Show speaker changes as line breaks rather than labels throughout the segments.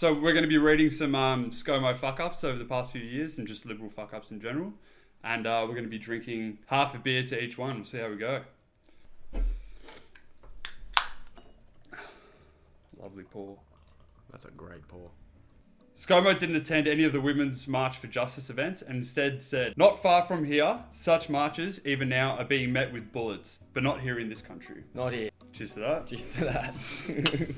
So we're going to be reading some Scomo fuck-ups over the past few years and just liberal fuck-ups in general. And we're going to be drinking half a beer to each one. We'll see how we go. Lovely pour.
That's a great pour.
Scomo didn't attend any of the Women's March for Justice events and instead said, "Not far from here, such marches, even now, are being met with bullets, but not here in this country."
Not here.
Cheers to that.
Cheers to that.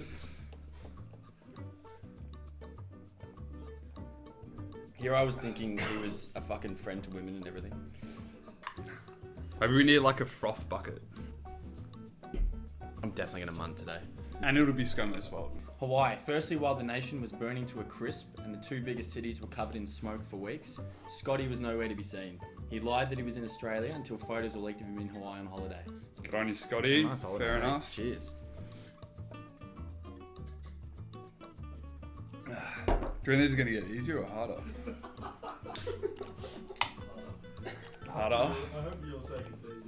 Here I was thinking he was a fucking friend to women and everything.
Maybe we need like a froth bucket.
I'm definitely going to munt today.
And it'll be Scomo's fault.
Hawaii. Firstly, while the nation was burning to a crisp and the two biggest cities were covered in smoke for weeks, Scotty was nowhere to be seen. He lied that he was in Australia until photos were leaked of him in Hawaii on holiday.
Good on you, Scotty.
Nice holiday,
Fair
mate.
enough.
Cheers.
Do you think these are going to get easier or harder? Harder.
I hope you'll say it's easier.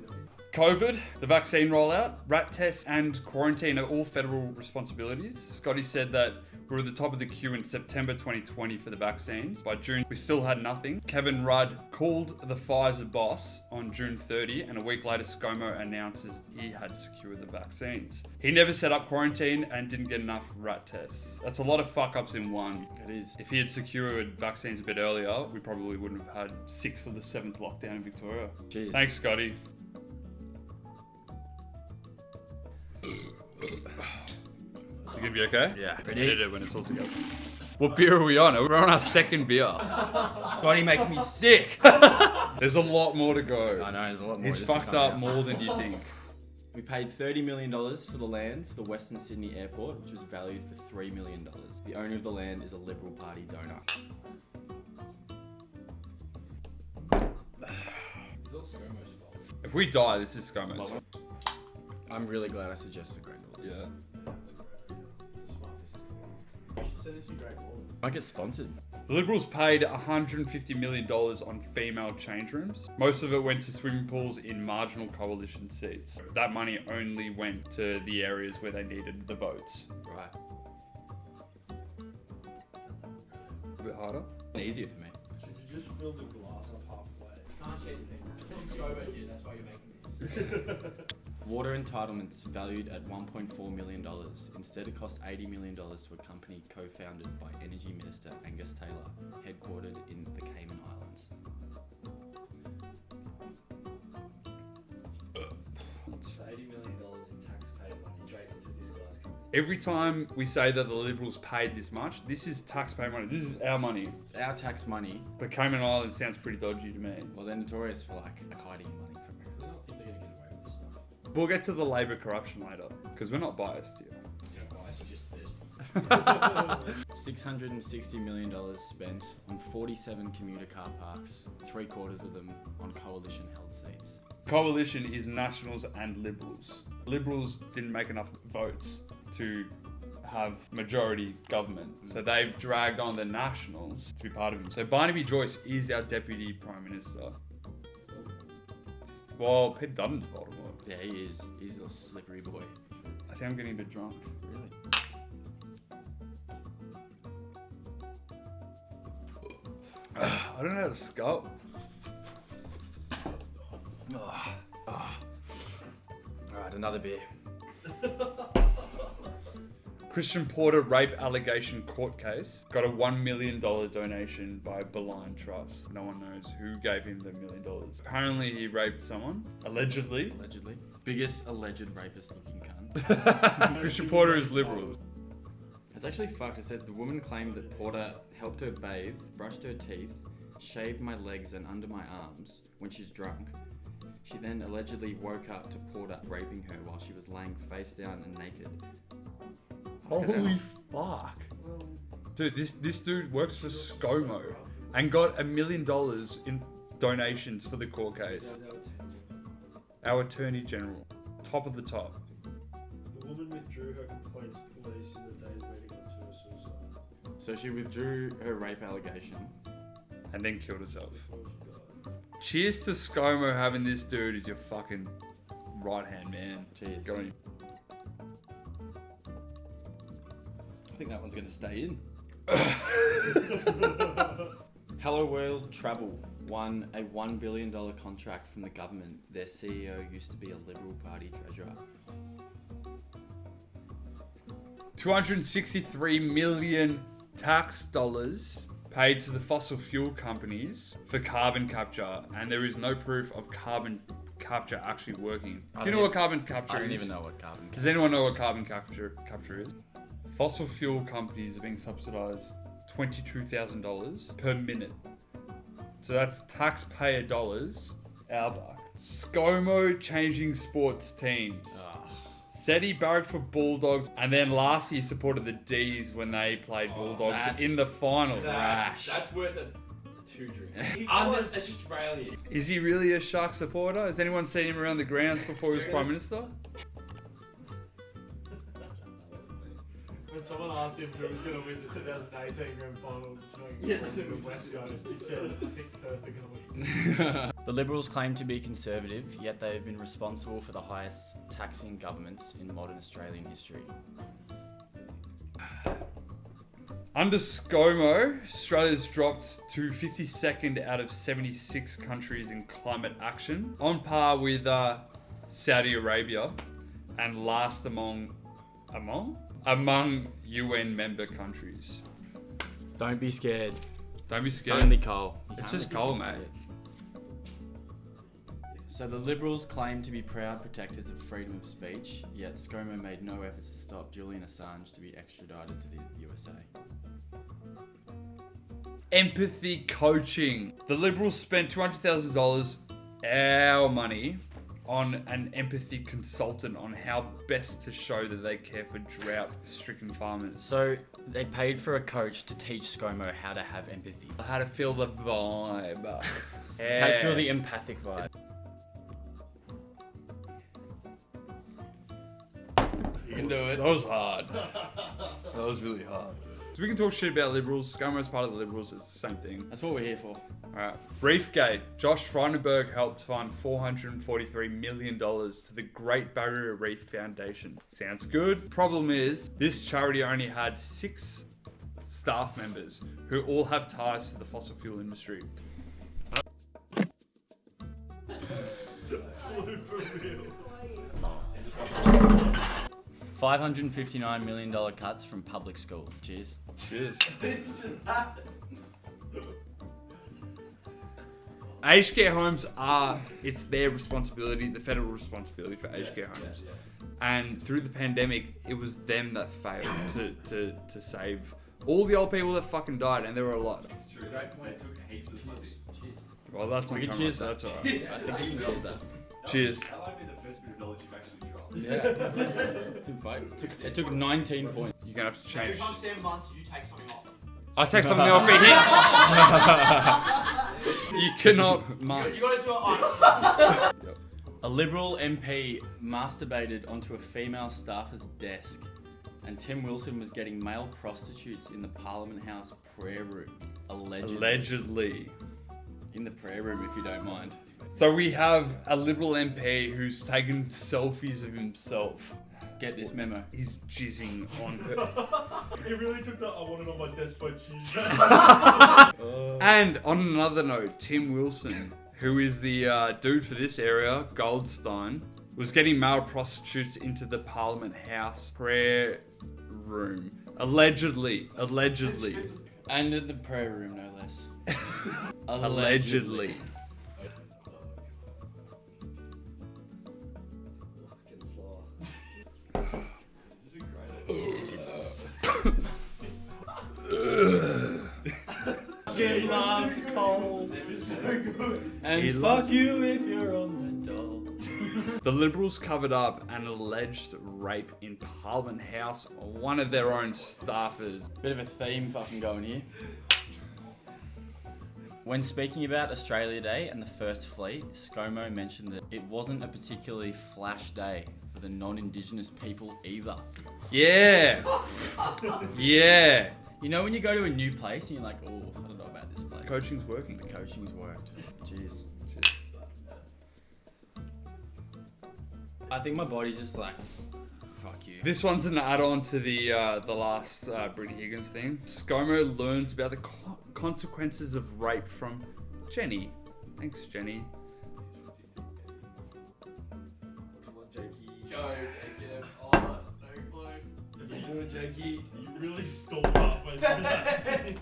COVID, the vaccine rollout, rat tests and quarantine are all federal responsibilities. Scotty said that we were at the top of the queue in September 2020 for the vaccines. By June, we still had nothing. Kevin Rudd called the Pfizer boss on June 30, and a week later, Scomo announces he had secured the vaccines. He never set up quarantine and didn't get enough rat tests. That's a lot of fuck-ups in one.
It is.
If he had secured vaccines a bit earlier, we probably wouldn't have had 6th or the 7th lockdown in Victoria.
Cheers.
Thanks, Scotty. You gonna be okay?
Yeah.
Ready? Edit it when it's all together. What beer are we on? We're on our second beer.
Scotty makes me sick.
There's a lot more to go.
I know, there's a lot more.
He's
This is
fucked
coming
up
out.
more than you think.
We paid $30 million for the land for the Western Sydney airport, which was valued for $3 million. The owner of the land is a Liberal Party donor.
It's not Scomo's fault.
If we die, this is Scomo's.
I'm really glad I suggested Great Northern.
Yeah.
That's a great idea. It's a smart decision. You should send this to Great Wall.
I get sponsored.
The Liberals paid $150 million on female change rooms. Most of it went to swimming pools in marginal coalition seats. That money only went to the areas where they needed the votes.
Right.
A bit harder.
Easier for me.
Should you just fill the glass up halfway?
Can't change anything. That's why you're making this. Water entitlements valued at $1.4 million. Instead, it cost $80 million to a company co-founded by Energy Minister Angus Taylor, headquartered in the Cayman Islands.
It's $80 million in taxpayer money straight into this guy's company.
Every time we say that the Liberals paid this much, this is taxpayer money. This is our money.
It's our tax money.
But Cayman Islands sounds pretty dodgy to me.
Well, they're notorious for like hiding money from everyone. I don't think they're gonna get away with this stuff.
We'll get to the Labor corruption later, because we're not biased here.
You know, guys, just thirsty.
$660 million spent on 47 commuter car parks, 3/4 of them on coalition-held seats.
Coalition is Nationals and Liberals. Liberals didn't make enough votes to have majority government, so they've dragged on the Nationals to be part of it. So Barnaby Joyce is our Deputy Prime Minister. Well, Pete Dutton's Voldemort.
Yeah, he is. He's a little slippery boy.
I think I'm getting a bit drunk.
Really?
I don't know how to sculpt.
Alright, another beer.
Christian Porter rape allegation court case got a $1 million donation by Beeline Trust. No one knows who gave him the $1 million. Apparently he raped someone, allegedly.
Allegedly. Biggest alleged rapist looking cunt.
Christian Porter is liberal.
It's actually fucked. It says the woman claimed that Porter helped her bathe, brushed her teeth, shaved my legs and under my arms when she's drunk. She then allegedly woke up to Porter raping her while she was laying face down and naked.
Holy fuck. Dude, this dude works for Scomo and got $1 million in donations for the court case. Our Attorney General. Top of the top.
The woman withdrew her complaint to police in the days leading up to her suicide.
So she withdrew her rape allegation.
And then killed herself.
Before she died.
Cheers to Scomo having this dude as your fucking right-hand man.
Cheers.
Go on.
I think that one's going to stay in. Hello World Travel won a $1 billion contract from the government. Their CEO used to be a Liberal Party treasurer.
263 million tax dollars paid to the fossil fuel companies for carbon capture, and there is no proof of carbon capture actually working. Do you know what carbon capture is?
I don't even know what carbon capture is.
Does anyone know what carbon capture is? Fossil fuel companies are being subsidized $22,000 per minute. So that's taxpayer dollars, our buck. Scomo changing sports teams. Said he barracked for Bulldogs, and then last year supported the D's when they played Bulldogs in the final.
That's worth a 2 drinks. I'm Australian.
Is he really a Shark supporter? Has anyone seen him around the grounds before he was Prime Minister?
When someone asked him who was going to win the 2018 Grand Final between the West Coast, he said, I think Perth are going to win.
The Liberals claim to be conservative, yet they have been responsible for the highest taxing governments in modern Australian history.
Under Scomo, Australia's dropped to 52nd out of 76 countries in climate action, on par with Saudi Arabia, and last among UN member countries.
Don't be scared.
Don't be scared.
It's only coal.
It's just coal, mate.
So the Liberals claim to be proud protectors of freedom of speech, yet Scomo made no efforts to stop Julian Assange to be extradited to the USA.
Empathy coaching. The Liberals spent $200,000, our money, on an empathy consultant on how best to show that they care for drought-stricken farmers.
So they paid for a coach to teach Scomo how to have empathy.
How to feel the vibe.
How to feel the empathic vibe.
You can do it. That was hard. That was really hard. So we can talk shit about Liberals. Scomo's part of the Liberals. It's the same thing.
That's what we're here for.
Alright. Reefgate. Josh Frydenberg helped fund $443 million to the Great Barrier Reef Foundation. Sounds good. Problem is, this charity only had 6 staff members who all have ties to the fossil fuel industry.
$559 million cuts from public school. Cheers.
Cheers. Aged care homes it's their responsibility, the federal responsibility for aged care homes. And through the pandemic, it was them that failed to save all the old people that fucking died, and there were a lot.
That's true. Great point. It took heaps of money. Cheers.
Well, that's on
We can
camera,
cheers
so
that.
that's alright.
I think we can cheers that.
Cheers.
That might be the first bit of knowledge you've actually dropped.
Didn't fight. It took 19 points.
You're gonna have to change.
Every time Sam months, you take something off.
I take something off here. You cannot munch.
You got into it.
A Liberal MP masturbated onto a female staffer's desk, and Tim Wilson was getting male prostitutes in the Parliament House prayer room. Allegedly. In the prayer room, if you don't mind.
So we have a Liberal MP who's taken selfies of himself.
Get this memo.
He's jizzing on her.
He really took that I want it on my desk by Tuesday.
And on another note, Tim Wilson, who is the dude for this area, Goldstein, was getting male prostitutes into the Parliament House prayer room. Allegedly.
And in the prayer room, no less.
Allegedly.
Fucking loves cold. And
He
fuck
loves-
you if you're on the dole.
The Liberals covered up an alleged rape in Parliament House on one of their own staffers.
Bit of a theme fucking going here. When speaking about Australia Day and the First Fleet, Scomo mentioned that it wasn't a particularly flash day for the non-Indigenous people either.
Yeah. Yeah.
You know when you go to a new place and you're like, oh, I don't know about this place.
Coaching's working.
The coaching's worked. Cheers. I think my body's just like, fuck you.
This one's an add-on to the last Brittany Higgins thing. Scomo learns about the consequences of rape from Jenny. Thanks, Jenny.
Come on, Jakey.
Go, Jacob. Oh, that's so close.
You do it, Jakey.
You really stalled halfway through that.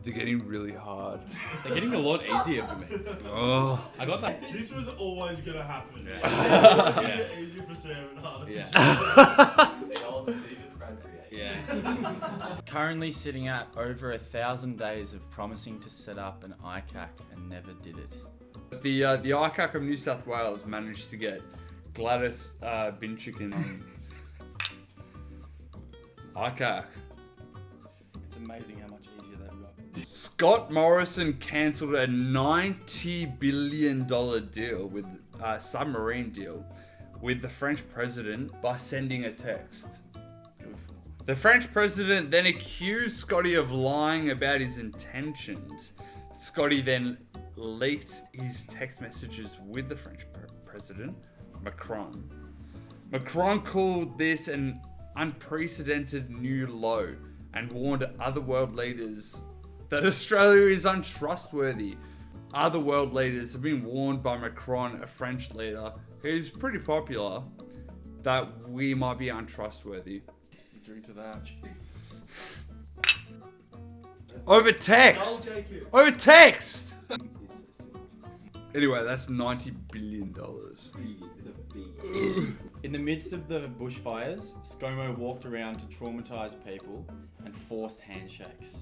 They're getting really hard.
They're getting a lot easier for me.
Oh.
I got that.
This was always gonna happen.
Yeah.
It's gonna get easier for Sam and harder for
Yeah.
Jake.
The old Stephen Brad create.
Yeah. Currently sitting at over 1,000 days of promising to set up an ICAC and never did it.
The ICAC of New South Wales managed to get Gladys Binchicken on ICAC.
It's amazing how much easier they've got.
Scott Morrison cancelled a $90 billion deal with submarine deal with the French president by sending a text.
Good for them.
The French president then accused Scotty of lying about his intentions. Scotty then leaked his text messages with the French president, Macron. Macron called this an unprecedented new low and warned other world leaders that Australia is untrustworthy. Other world leaders have been warned by Macron, a French leader who's pretty popular, that we might be untrustworthy.
Drink to that.
Over text! Over text! Anyway, that's $90 billion.
In the midst of the bushfires, Scomo walked around to traumatize people and forced handshakes.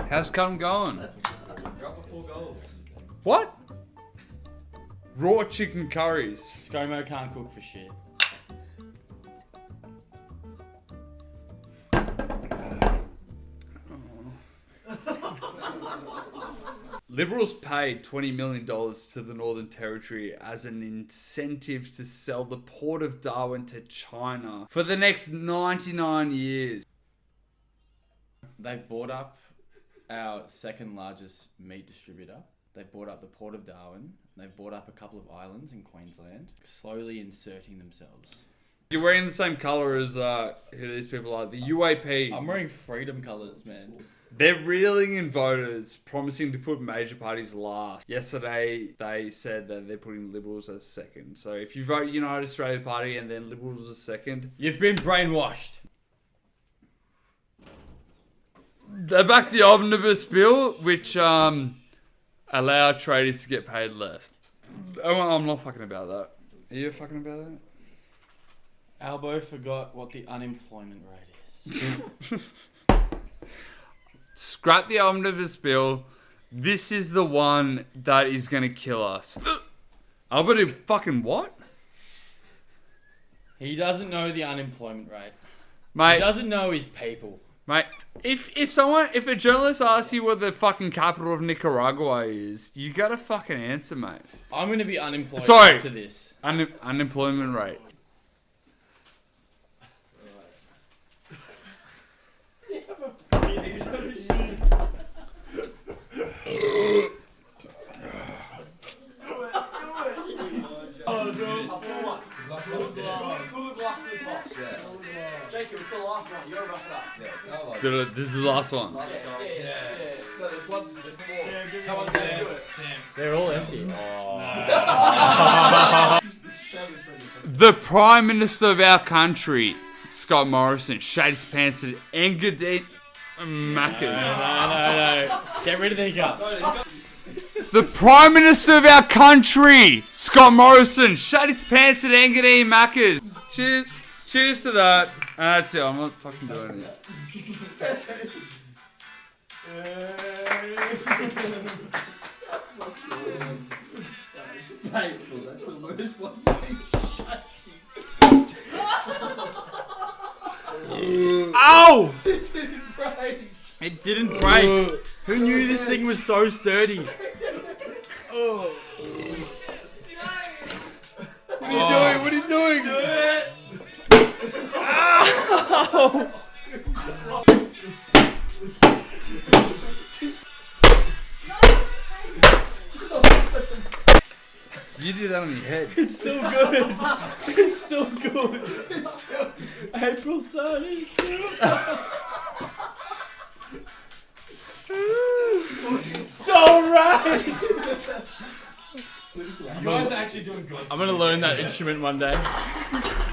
How's Callum going?
Drop the 4 goals.
What? Raw chicken curries.
Scomo can't cook for shit.
Liberals paid $20 million to the Northern Territory as an incentive to sell the Port of Darwin to China for the next 99 years.
They've bought up our second largest meat distributor. They've bought up the Port of Darwin. They've bought up a couple of islands in Queensland, slowly inserting themselves.
You're wearing the same colour as who these people are. The UAP.
I'm wearing freedom colours, man.
They're reeling in voters, promising to put major parties last. Yesterday, they said that they're putting Liberals as second. So if you vote United Australia Party and then Liberals as second,
You've been brainwashed.
they backed the omnibus bill, which allow traders to get paid less. Oh, I'm not fucking about that. Are you fucking about that?
Albo forgot what the unemployment rate is.
Scrap the omnibus bill. This is the one that is going to kill us. Albert, fucking what?
He doesn't know the unemployment rate. He
Mate,
doesn't know his people.
mate, if a journalist asks you what the fucking capital of Nicaragua is, you gotta fucking answer, mate.
I'm going to be unemployed
Sorry.
after this.
Unemployment rate.
A full one. Full glass to the top. Yeah. Jacob, it's the last one. You gotta wrap it up.
So this is the last one.
Yeah. So there's one.
Come on, Sam.
They're all empty.
The Prime Minister of our country, Scott Morrison, shat his pants at Engadine Macca's.
No. Get rid of the hiccup.
The Prime Minister of our country, Scott Morrison, shat his pants at Engadine Macca's. Cheers to that. That's it. I'm not fucking doing it.
Painful, that's the worst one.
Ow!
It didn't break.
It didn't break. Who knew this thing was so sturdy?
What are you doing? What are you doing? do that on your head?
It's still good. It's still good. April Sunny. So right.
You guys are actually doing good.
I'm gonna learn that instrument one day.